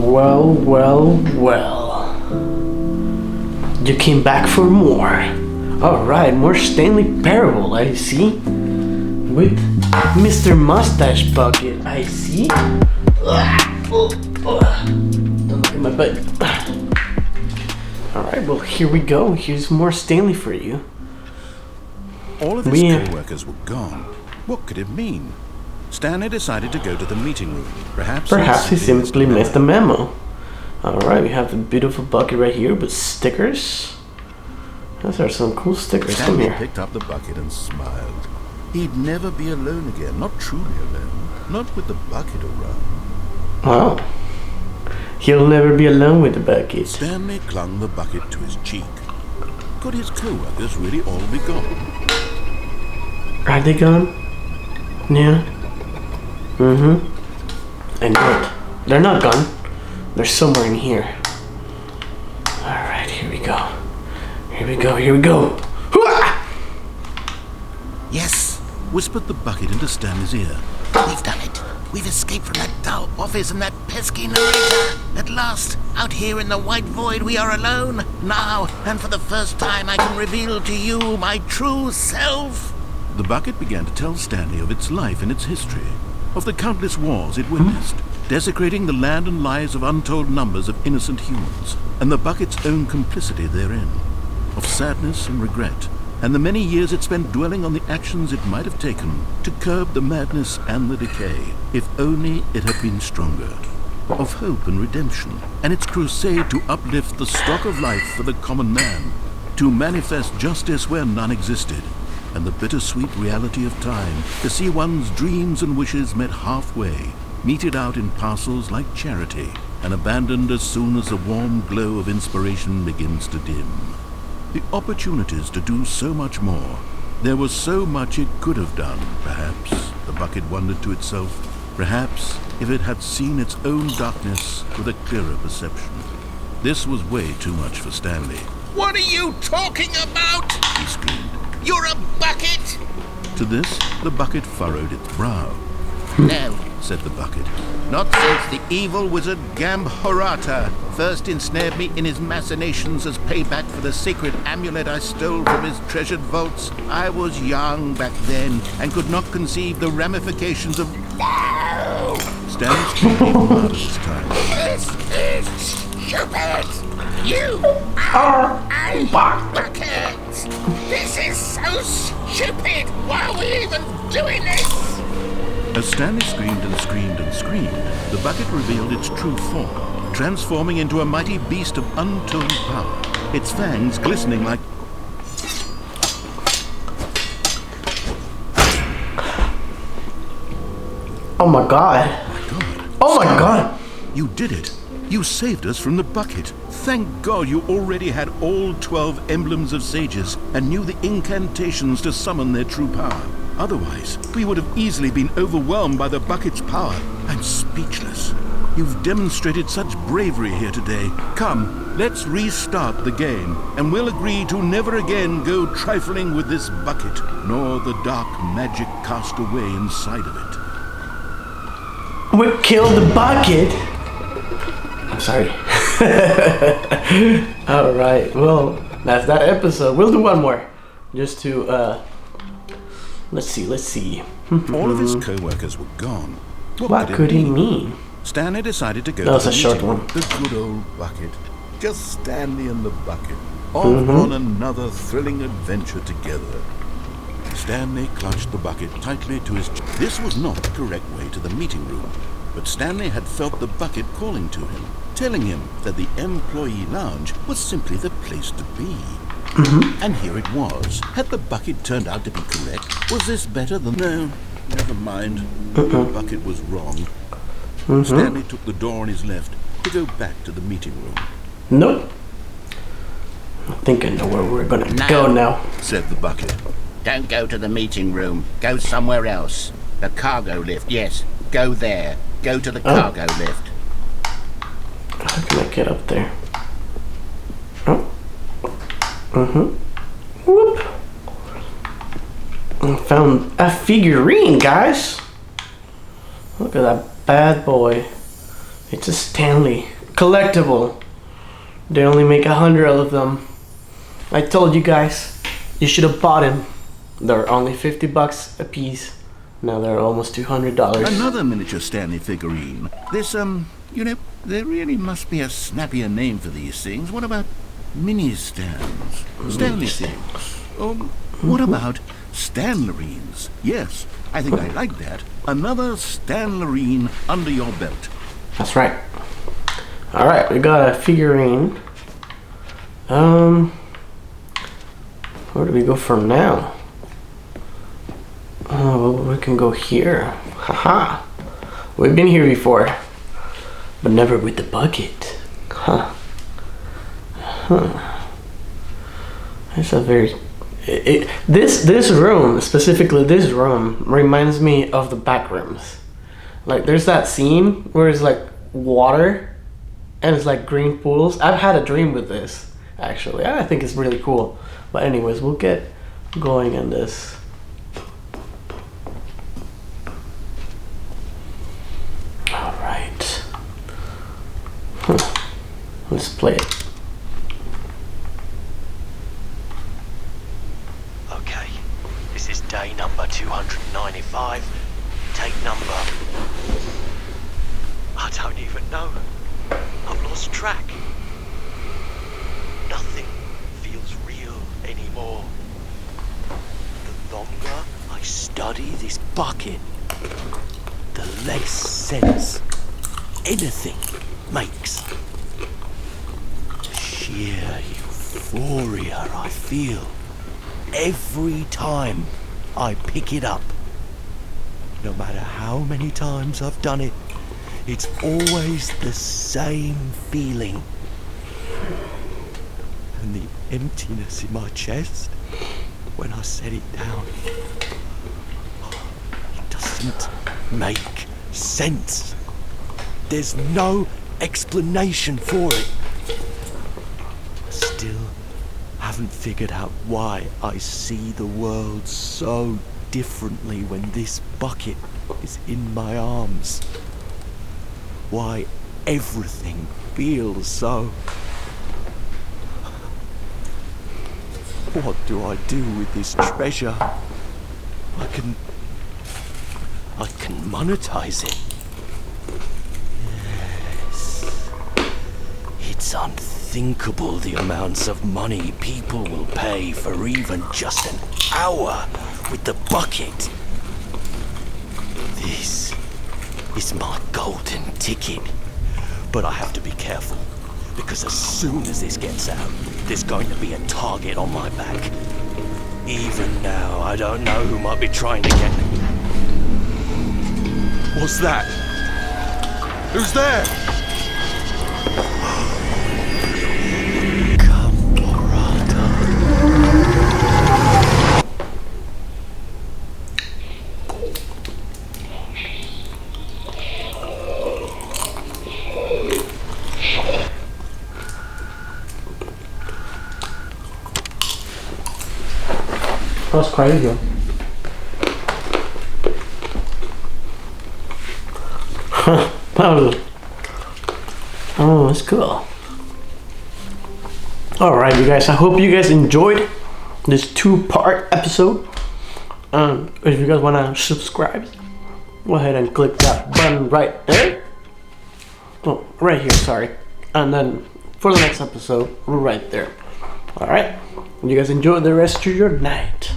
Well, well, well. You came back for more. Alright, more Stanley Parable, I see. With Mr. Mustache Bucket, I see. Don't look at my butt. Alright, well, here we go. Here's more Stanley for you. All of his co-workers were gone. What could it mean? Stanley decided to go to the meeting room. Perhaps he simply missed the memo. Alright, we have the beautiful bucket right here with stickers. Those are some cool stickers. Stanley picked up the bucket and smiled. He'd never be alone again, not truly alone. Not with the bucket around. Wow. He'll never be alone with the bucket. Stanley clung the bucket to his cheek. Could his co-workers really all be gone? Are they gone? Yeah. I knew it. They're not gone. They're somewhere in here. Alright, here we go. Here we go, here we go. Hooah! Yes, whispered the bucket into Stanley's ear. We've done it. We've escaped from that dull office and that pesky narrator. At last, out here in the white void, we are alone. Now, and for the first time, I can reveal to you my true self. The bucket began to tell Stanley of its life and its history, of the countless wars it witnessed, desecrating the land and lives of untold numbers of innocent humans, and the bucket's own complicity therein, of sadness and regret, and the many years it spent dwelling on the actions it might have taken to curb the madness and the decay, if only it had been stronger, of hope and redemption, and its crusade to uplift the stock of life for the common man, to manifest justice where none existed, and the bittersweet reality of time, to see one's dreams and wishes met halfway, meted out in parcels like charity, and abandoned as soon as the warm glow of inspiration begins to dim. The opportunities to do so much more. There was so much it could have done, perhaps, the bucket wondered to itself. Perhaps if it had seen its own darkness with a clearer perception. This was way too much for Stanley. What are you talking about? He screamed. You're a bucket! To this, the bucket furrowed its brow. No, said the bucket. Not since the evil wizard Gambhorata first ensnared me in his machinations as payback for the sacred amulet I stole from his treasured vaults. I was young back then and could not conceive the ramifications of... No! Stanley screamed even louder this time. This is stupid! You are a bucket! This is so stupid! Why are we even doing this? As Stanley screamed and screamed and screamed, the bucket revealed its true form, transforming into a mighty beast of untold power, its fangs glistening like... Oh my god. Oh my god. You did it. You saved us from the bucket. Thank God you already had all 12 emblems of sages and knew the incantations to summon their true power. Otherwise, we would have easily been overwhelmed by the bucket's power. I'm speechless. You've demonstrated such bravery here today. Come, let's restart the game, and we'll agree to never again go trifling with this bucket, nor the dark magic cast away inside of it. We killed the bucket? I'm sorry. Alright, well, that's that episode. We'll do one more. Just to, Let's see. All of his co-workers were gone. What could it mean? Stanley decided to go That was to a the short meeting. one. The good old bucket. Just Stanley and the bucket. Off on another thrilling adventure together. Stanley clutched the bucket tightly to his chest. This was not the correct way to the meeting room, but Stanley had felt the bucket calling to him, telling him that the employee lounge was simply the place to be. And here it was. Had the bucket turned out to be correct? Was this better than... No, never mind. The bucket was wrong. Stanley took the door on his left to go back to the meeting room. Nope. I think I know where we're gonna go now, said the bucket. Don't go to the meeting room. Go somewhere else. The cargo lift, yes. Go there. Go to the cargo lift. How can I get up there? Whoop. I found a figurine, guys. Look at that bad boy. It's a Stanley. collectible. They only make 100 of them. I told you guys, you should have bought them. They're only $50 a piece. Now they're almost $200. Another miniature Stanley figurine. This, you know, there really must be a snappier name for these things. What about mini stands? Stanley things. What about Stanlerines? Yes, I think I like that. Another Stanlerine under your belt. That's right. Alright, we got a figurine. Where do we go from now? Oh, we can go here. Haha. We've been here before, but never with the bucket. Huh. It's a very... This room, specifically this room, reminds me of the back rooms. Like, there's that scene where it's like water and it's like green pools. I've had a dream with this, actually. I think it's really cool. But anyways, we'll get going in this. Alright. Let's play it. Okay, this is day number 295. Take number... I don't even know. I've lost track. Nothing feels real anymore. The longer I study this bucket, the less sense anything makes. The sheer euphoria I feel every time I pick it up. No matter how many times I've done it, it's always the same feeling. And the emptiness in my chest when I set it down, it doesn't make sense. There's no explanation for it. I still haven't figured out why I see the world so differently when this bucket is in my arms. Why everything feels so... What do I do with this treasure? I can monetize it. Yes. It's unthinkable the amounts of money people will pay for even just an hour with the bucket. This is my golden ticket. But I have to be careful, because as soon as this gets out, there's going to be a target on my back. Even now, I don't know who might be trying to get me. What's that? Who's there? That's crazy. Oh, that's cool. Alright, you guys, I hope you guys enjoyed this 2-part episode. If you guys want to subscribe, go ahead and click that button right there. Oh, right here, sorry. And then for the next episode, right there. Alright, you guys enjoy the rest of your night.